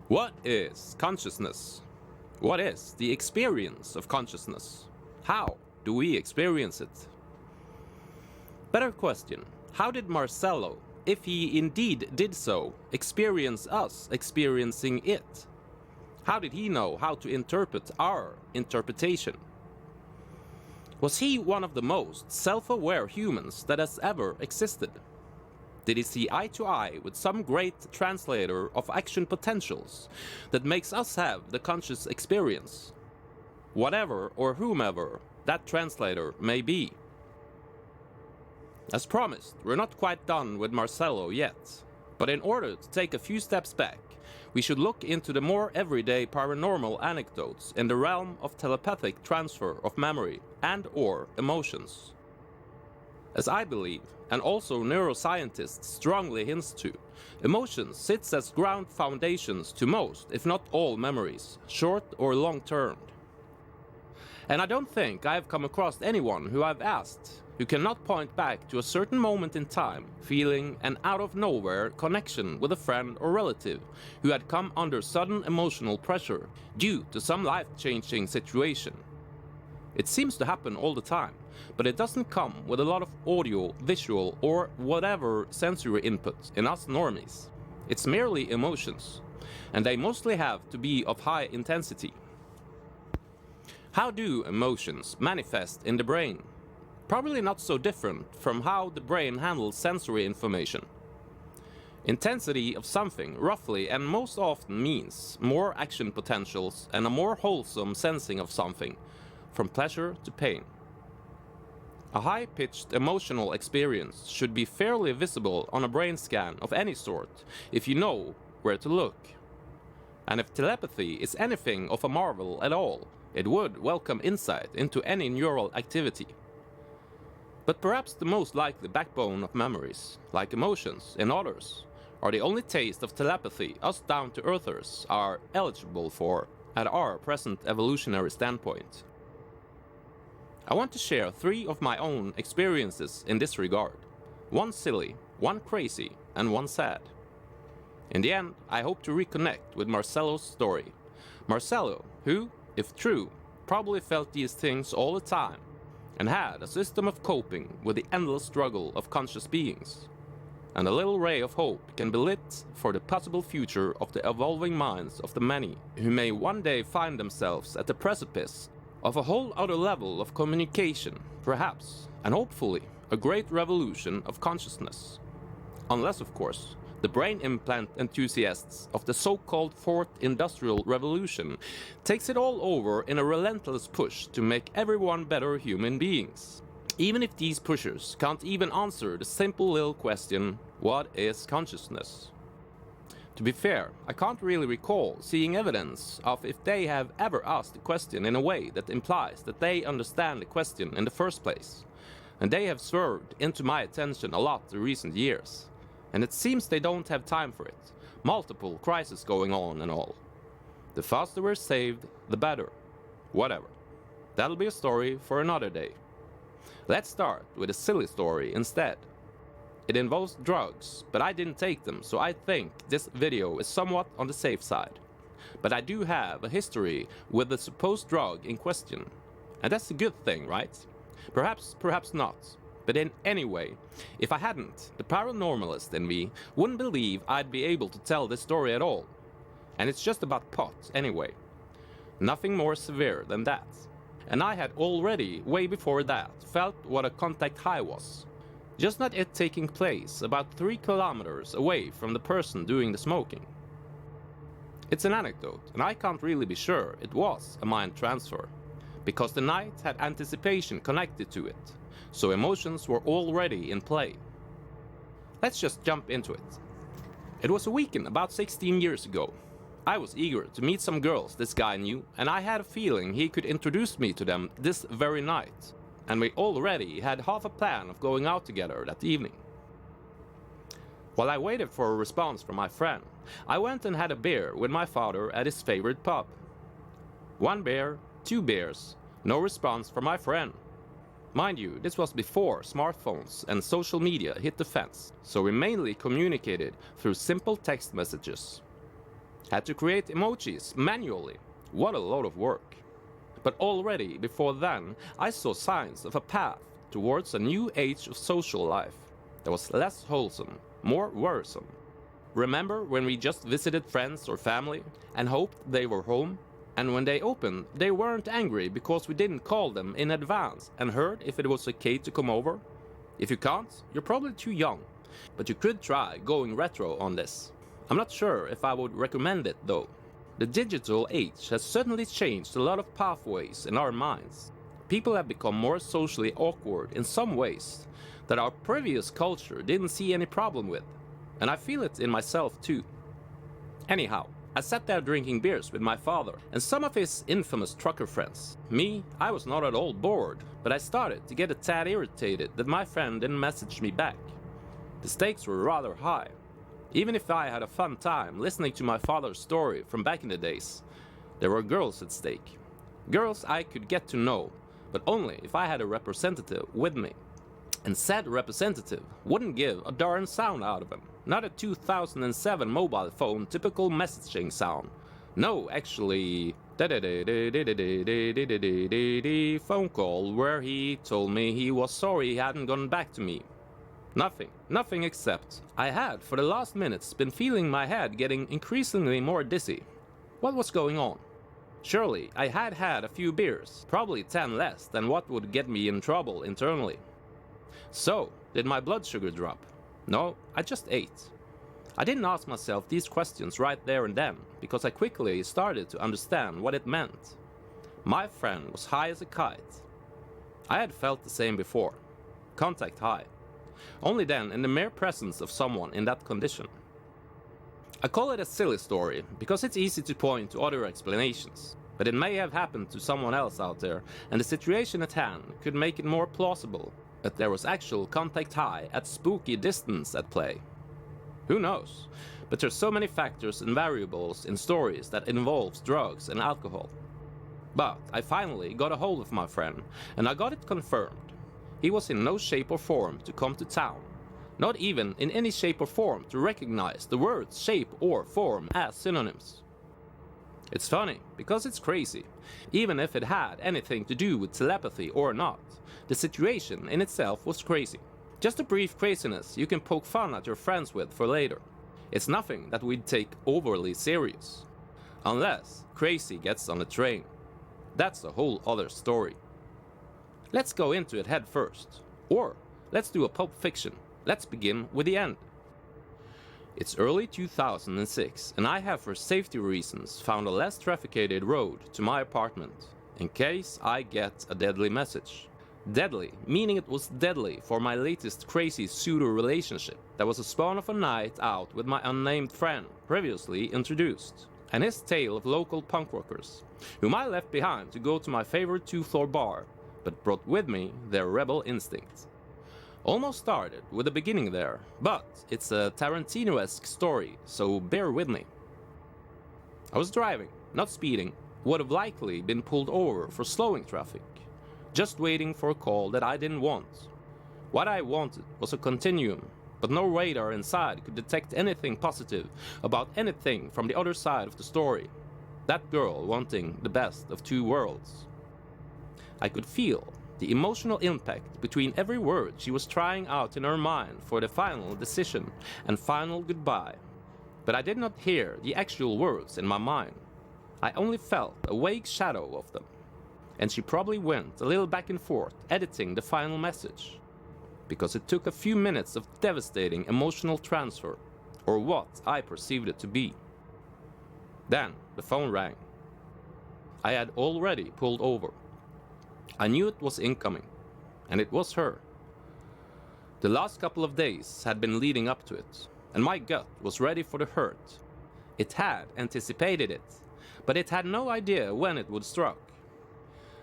What is consciousness? What is the experience of consciousness? How do we experience it? Better question, how did Marcello, if he indeed did so, experience us experiencing it? How did he know how to interpret our interpretation? Was he one of the most self-aware humans that has ever existed? Did he see eye to eye with some great translator of action potentials that makes us have the conscious experience? Whatever or whomever that translator may be. As promised, we're not quite done with Marcello yet, but in order to take a few steps back, we should look into the more everyday paranormal anecdotes in the realm of telepathic transfer of memory and/or emotions. As I believe, and also neuroscientists strongly hint to, emotions sits as ground foundations to most, if not all, memories, short or long-term. And I don't think I have come across anyone who I've asked who cannot point back to a certain moment in time, feeling an out-of-nowhere connection with a friend or relative who had come under sudden emotional pressure due to some life-changing situation. It seems to happen all the time, but it doesn't come with a lot of audio, visual, or whatever sensory input in us normies. It's merely emotions, and they mostly have to be of high intensity. How do emotions manifest in the brain? Probably not so different from how the brain handles sensory information. Intensity of something roughly and most often means more action potentials and a more wholesome sensing of something, from pleasure to pain. A high-pitched emotional experience should be fairly visible on a brain scan of any sort if you know where to look. And if telepathy is anything of a marvel at all, it would welcome insight into any neural activity. But perhaps the most likely backbone of memories, like emotions in others, are the only taste of telepathy us down-to-earthers are eligible for at our present evolutionary standpoint. I want to share 3 of my own experiences in this regard. One silly, one crazy, and one sad. In the end, I hope to reconnect with Marcello's story. Marcello, who, if true, probably felt these things all the time, and had a system of coping with the endless struggle of conscious beings. And a little ray of hope can be lit for the possible future of the evolving minds of the many who may one day find themselves at the precipice of a whole other level of communication, perhaps, and hopefully, a great revolution of consciousness. Unless, of course, the brain implant enthusiasts of the so-called Fourth Industrial Revolution takes it all over in a relentless push to make everyone better human beings. Even if these pushers can't even answer the simple little question, what is consciousness? To be fair, I can't really recall seeing evidence of if they have ever asked the question in a way that implies that they understand the question in the first place. And they have swerved into my attention a lot in recent years. And it seems they don't have time for it. Multiple crises going on and all. The faster we're saved, the better. Whatever. That'll be a story for another day. Let's start with a silly story instead. It involves drugs, but I didn't take them, so I think this video is somewhat on the safe side. But I do have a history with the supposed drug in question. And that's a good thing, right? Perhaps not. But in any way, if I hadn't, the paranormalist in me wouldn't believe I'd be able to tell this story at all. And it's just about pot, anyway. Nothing more severe than that. And I had already, way before that, felt what a contact high was. Just not it taking place about 3 kilometers away from the person doing the smoking. It's an anecdote, and I can't really be sure it was a mind transfer, because the night had anticipation connected to it. So emotions were already in play. Let's just jump into it. It was a weekend about 16 years ago. I was eager to meet some girls this guy knew, and I had a feeling he could introduce me to them this very night. And we already had half a plan of going out together that evening. While I waited for a response from my friend, I went and had a beer with my father at his favorite pub. 1 beer, 2 beers, no response from my friend. Mind you, this was before smartphones and social media hit the fence, so we mainly communicated through simple text messages. Had to create emojis manually. What a load of work. But already before then, I saw signs of a path towards a new age of social life that was less wholesome, more worrisome. Remember when we just visited friends or family and hoped they were home? And when they opened, they weren't angry because we didn't call them in advance and heard if it was okay to come over? If you can't, you're probably too young, but you could try going retro on this. I'm not sure if I would recommend it though. The digital age has certainly changed a lot of pathways in our minds. People have become more socially awkward in some ways that our previous culture didn't see any problem with. And I feel it in myself too. Anyhow, I sat there drinking beers with my father and some of his infamous trucker friends. Me, I was not at all bored, but I started to get a tad irritated that my friend didn't message me back. The stakes were rather high. Even if I had a fun time listening to my father's story from back in the days, there were girls at stake. Girls I could get to know, but only if I had a representative with me. And said representative wouldn't give a darn sound out of him. Not a 2007 mobile phone typical messaging sound. No, actually, phone call where he told me he was sorry he hadn't gotten back to me. Nothing except I had for the last minutes been feeling my head getting increasingly more dizzy. What was going on? Surely I had had a few beers, probably 10 less than what would get me in trouble internally. So, did my blood sugar drop? No, I just ate. I didn't ask myself these questions right there and then, because I quickly started to understand what it meant. My friend was high as a kite. I had felt the same before. Contact high. Only then in the mere presence of someone in that condition. I call it a silly story because it's easy to point to other explanations, but it may have happened to someone else out there, and the situation at hand could make it more plausible that there was actual contact high at spooky distance at play. Who knows? But there's so many factors and variables in stories that involves drugs and alcohol. But I finally got a hold of my friend, and I got it confirmed. He was in no shape or form to come to town, not even in any shape or form to recognize the words shape or form as synonyms. It's funny, because it's crazy. Even if it had anything to do with telepathy or not, the situation in itself was crazy. Just a brief craziness you can poke fun at your friends with for later. It's nothing that we'd take overly serious. Unless crazy gets on a train. That's a whole other story. Let's go into it head first. Or let's do a Pulp Fiction. Let's begin with the end. It's early 2006 and I have for safety reasons found a less trafficated road to my apartment in case I get a deadly message. Deadly, meaning it was deadly for my latest crazy pseudo relationship that was a spawn of a night out with my unnamed friend previously introduced, and his tale of local punk rockers, whom I left behind to go to my favorite 2-floor bar, but brought with me their rebel instinct. Almost started with the beginning there, but it's a Tarantino-esque story, so bear with me. I was driving, not speeding, would have likely been pulled over for slowing traffic, just waiting for a call that I didn't want. What I wanted was a continuum, but no radar inside could detect anything positive about anything from the other side of the story. That girl wanting the best of two worlds. I could feel the emotional impact between every word she was trying out in her mind for the final decision and final goodbye. But I did not hear the actual words in my mind. I only felt a vague shadow of them. And she probably went a little back and forth editing the final message. Because it took a few minutes of devastating emotional transfer, or what I perceived it to be. Then the phone rang. I had already pulled over. I knew it was incoming, and it was her. The last couple of days had been leading up to it, and my gut was ready for the hurt. It had anticipated it, but it had no idea when it would strike.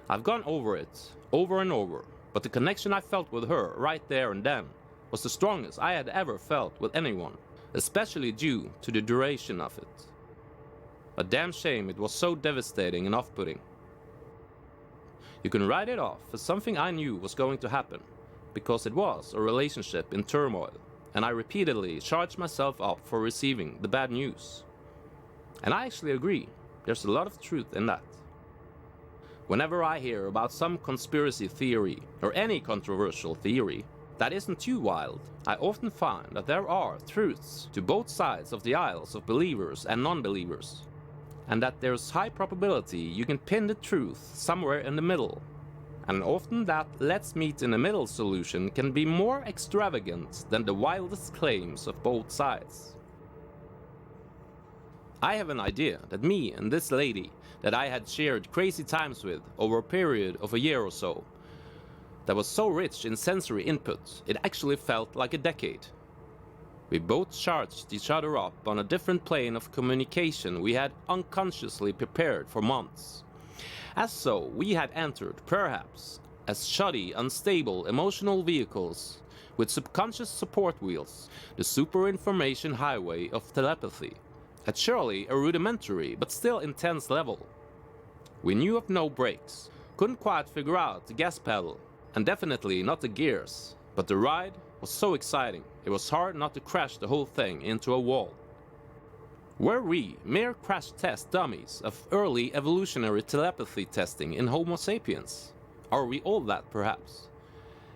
I've gone over it, over and over, but the connection I felt with her right there and then was the strongest I had ever felt with anyone, especially due to the duration of it. A damn shame it was so devastating and off-putting. You can write it off as something I knew was going to happen, because it was a relationship in turmoil, and I repeatedly charged myself up for receiving the bad news. And I actually agree, there's a lot of truth in that. Whenever I hear about some conspiracy theory, or any controversial theory, that isn't too wild, I often find that there are truths to both sides of the aisles of believers and non-believers, and that there's high probability you can pin the truth somewhere in the middle. And often that let's meet in the middle solution can be more extravagant than the wildest claims of both sides. I have an idea that me and this lady that I had shared crazy times with over a period of a year or so, that was so rich in sensory input, it actually felt like a decade. We both charged each other up on a different plane of communication we had unconsciously prepared for months. As so, we had entered, perhaps, as shoddy, unstable, emotional vehicles with subconscious support wheels, the super-information highway of telepathy, at surely a rudimentary but still intense level. We knew of no brakes, couldn't quite figure out the gas pedal, and definitely not the gears, but the ride was so exciting, it was hard not to crash the whole thing into a wall. Were we mere crash test dummies of early evolutionary telepathy testing in Homo sapiens? Are we all that, perhaps?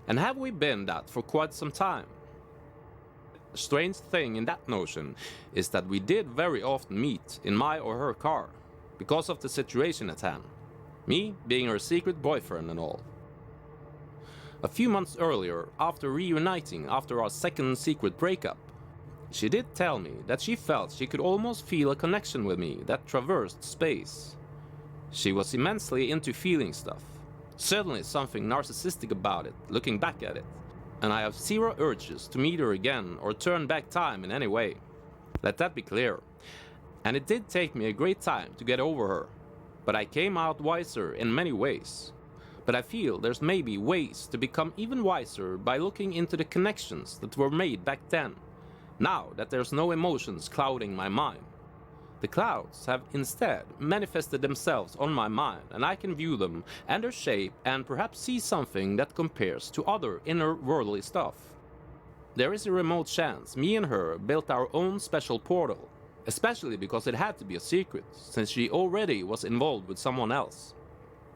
And have we been that for quite some time? A strange thing in that notion is that we did very often meet in my or her car, because of the situation at hand. Me being her secret boyfriend and all. A few months earlier, after reuniting after our second secret breakup, she did tell me that she felt she could almost feel a connection with me that traversed space. She was immensely into feeling stuff. Certainly something narcissistic about it, looking back at it. And I have zero urges to meet her again or turn back time in any way. Let that be clear. And it did take me a great time to get over her. But I came out wiser in many ways. But I feel there's maybe ways to become even wiser by looking into the connections that were made back then, now that there's no emotions clouding my mind. The clouds have instead manifested themselves on my mind, and I can view them and their shape and perhaps see something that compares to other inner worldly stuff. There is a remote chance me and her built our own special portal, especially because it had to be a secret, since she already was involved with someone else.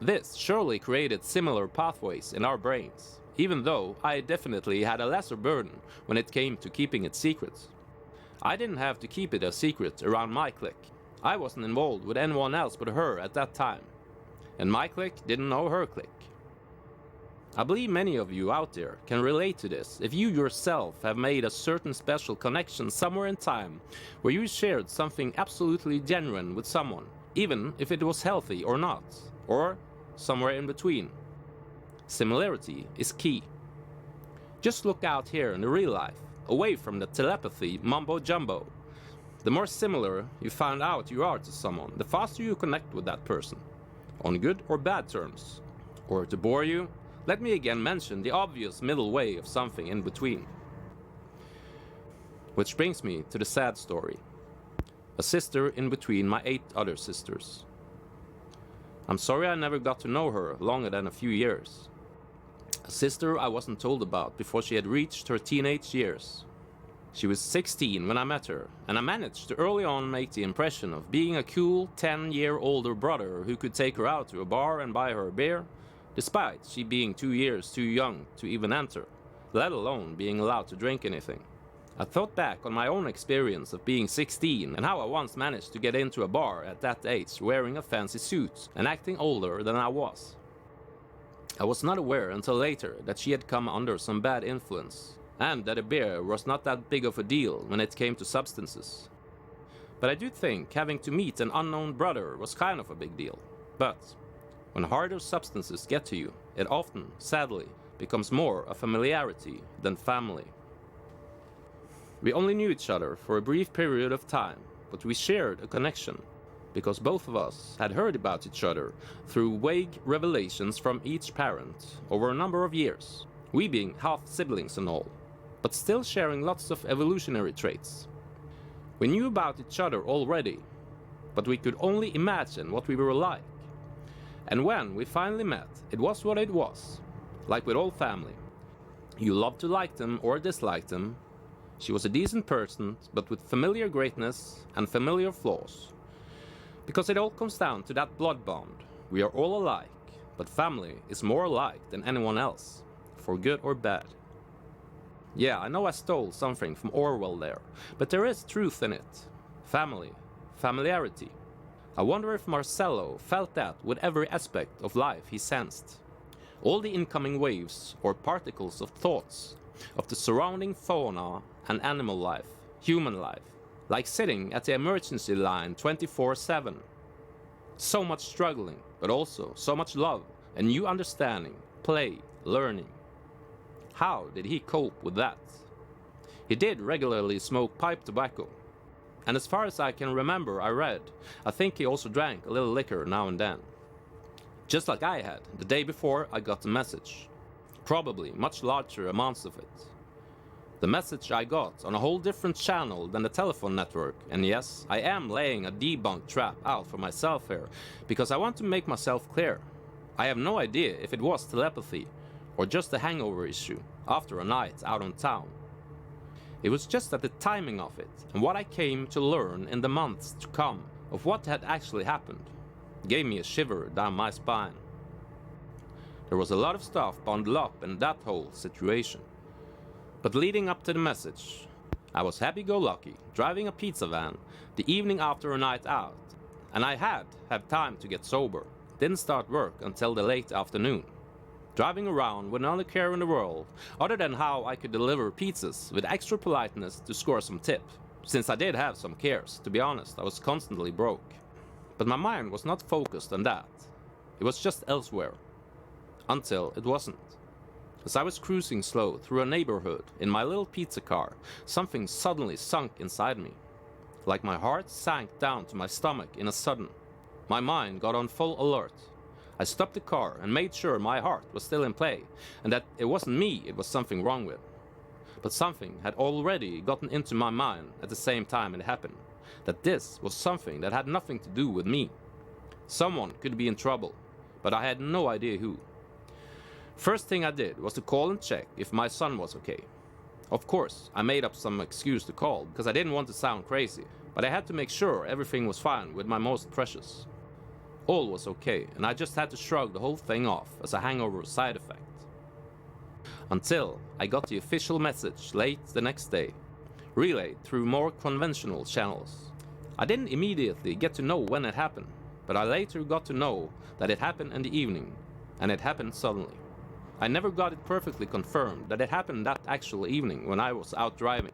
This surely created similar pathways in our brains, even though I definitely had a lesser burden when it came to keeping it secret. I didn't have to keep it a secret around my clique. I wasn't involved with anyone else but her at that time, and my clique didn't know her clique. I believe many of you out there can relate to this if you yourself have made a certain special connection somewhere in time where you shared something absolutely genuine with someone, even if it was healthy or not, or somewhere in between. Similarity is key. Just look out here in the real life, away from the telepathy mumbo-jumbo. The more similar you find out you are to someone, the faster you connect with that person, on good or bad terms. Or to bore you, let me again mention the obvious middle way of something in between. Which brings me to the sad story. A sister in between my 8 other sisters. I'm sorry I never got to know her longer than a few years. A sister I wasn't told about before she had reached her teenage years. She was 16 when I met her, and I managed to early on make the impression of being a cool 10-year older brother who could take her out to a bar and buy her a beer, despite she being 2 years too young to even enter, let alone being allowed to drink anything. I thought back on my own experience of being 16 and how I once managed to get into a bar at that age wearing a fancy suit and acting older than I was. I was not aware until later that she had come under some bad influence, and that a beer was not that big of a deal when it came to substances. But I do think having to meet an unknown brother was kind of a big deal. But when harder substances get to you, it often, sadly, becomes more a familiarity than family. We only knew each other for a brief period of time, but we shared a connection, because both of us had heard about each other through vague revelations from each parent over a number of years, we being half-siblings and all, but still sharing lots of evolutionary traits. We knew about each other already, but we could only imagine what we were like. And when we finally met, it was what it was, like with all family. You loved to like them or dislike them. She was a decent person, but with familiar greatness and familiar flaws. Because it all comes down to that blood bond. We are all alike, but family is more alike than anyone else, for good or bad. Yeah, I know I stole something from Orwell there, but there is truth in it. Family, familiarity. I wonder if Marcello felt that with every aspect of life he sensed. All the incoming waves or particles of thoughts of the surrounding fauna and animal life, human life, like sitting at the emergency line 24/7. So much struggling, but also so much love and new understanding, play, learning. How did he cope with that? He did regularly smoke pipe tobacco. And as far as I can remember, I think he also drank a little liquor now and then. Just like I had the day before I got the message. Probably much larger amounts of it. The message I got on a whole different channel than the telephone network, and yes, I am laying a debunk trap out for myself here, because I want to make myself clear. I have no idea if it was telepathy, or just a hangover issue, after a night out on town. It was just that the timing of it, and what I came to learn in the months to come of what had actually happened, gave me a shiver down my spine. There was a lot of stuff bundled up in that whole situation. But leading up to the message, I was happy-go-lucky, driving a pizza van the evening after a night out, and I had time to get sober. Didn't start work until the late afternoon. Driving around with no care in the world, other than how I could deliver pizzas with extra politeness to score some tip. Since I did have some cares, to be honest, I was constantly broke. But my mind was not focused on that. It was just elsewhere. Until it wasn't. As I was cruising slow through a neighborhood in my little pizza car, something suddenly sunk inside me. Like my heart sank down to my stomach in a sudden. My mind got on full alert. I stopped the car and made sure my heart was still in play, and that it wasn't me it was something wrong with. But something had already gotten into my mind at the same time it happened. That this was something that had nothing to do with me. Someone could be in trouble, but I had no idea who. First thing I did was to call and check if my son was okay. Of course, I made up some excuse to call because I didn't want to sound crazy, but I had to make sure everything was fine with my most precious. All was okay, and I just had to shrug the whole thing off as a hangover side effect. Until I got the official message late the next day, relayed through more conventional channels. I didn't immediately get to know when it happened, but I later got to know that it happened in the evening, and it happened suddenly. I never got it perfectly confirmed that it happened that actual evening when I was out driving.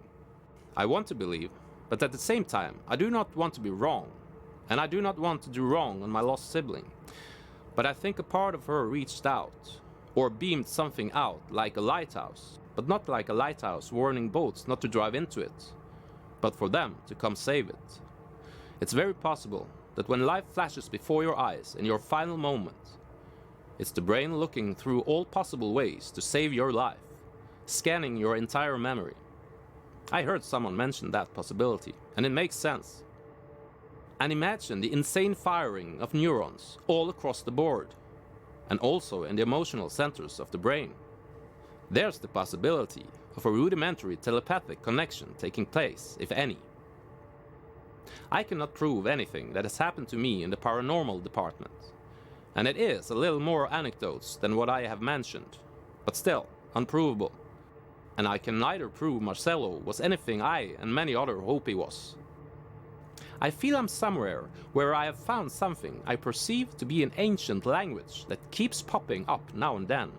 I want to believe, but at the same time, I do not want to be wrong, and I do not want to do wrong on my lost sibling. But I think a part of her reached out, or beamed something out like a lighthouse, but not like a lighthouse warning boats not to drive into it, but for them to come save it. It's very possible that when life flashes before your eyes in your final moment, it's the brain looking through all possible ways to save your life, scanning your entire memory. I heard someone mention that possibility, and it makes sense. And imagine the insane firing of neurons all across the board, and also in the emotional centers of the brain. There's the possibility of a rudimentary telepathic connection taking place, if any. I cannot prove anything that has happened to me in the paranormal department, and it is a little more anecdotes than what I have mentioned, but still unprovable. And I can neither prove Marcello was anything I and many others hope he was. I feel I'm somewhere where I have found something I perceive to be an ancient language that keeps popping up now and then.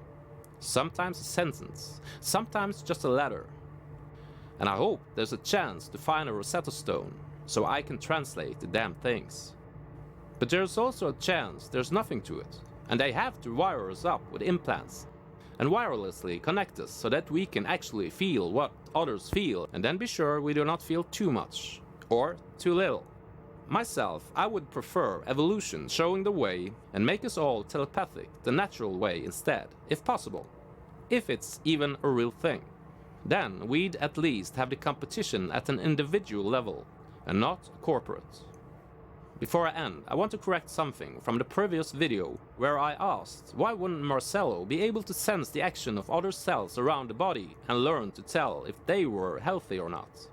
Sometimes a sentence, sometimes just a letter. And I hope there's a chance to find a Rosetta Stone so I can translate the damn things. But there's also a chance there's nothing to it, and they have to wire us up with implants and wirelessly connect us so that we can actually feel what others feel, and then be sure we do not feel too much or too little. Myself, I would prefer evolution showing the way and make us all telepathic the natural way instead, if possible. If it's even a real thing. Then we'd at least have the competition at an individual level and not corporate. Before I end, I want to correct something from the previous video where I asked why wouldn't Marcello be able to sense the action of other cells around the body and learn to tell if they were healthy or not.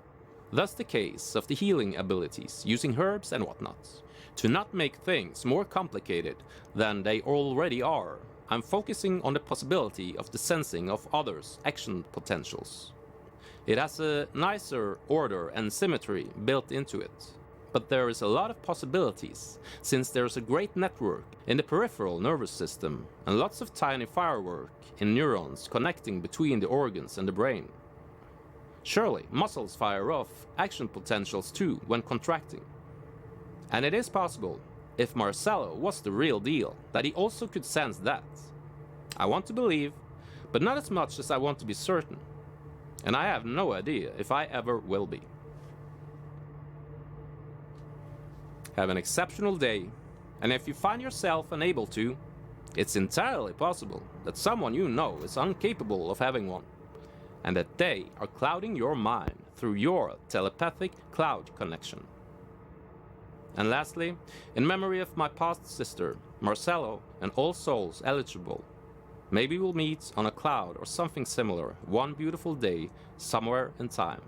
Thus the case of the healing abilities, using herbs and whatnot. To not make things more complicated than they already are, I'm focusing on the possibility of the sensing of others' action potentials. It has a nicer order and symmetry built into it. But there is a lot of possibilities, since there's a great network in the peripheral nervous system and lots of tiny firework in neurons connecting between the organs and the brain. Surely, muscles fire off action potentials too when contracting. And it is possible, if Marcello was the real deal, that he also could sense that. I want to believe, but not as much as I want to be certain. And I have no idea if I ever will be. Have an exceptional day, and if you find yourself unable to, it's entirely possible that someone you know is incapable of having one, and that they are clouding your mind through your telepathic cloud connection. And lastly, in memory of my past sister, Marcello, and all souls eligible, maybe we'll meet on a cloud or something similar one beautiful day somewhere in time.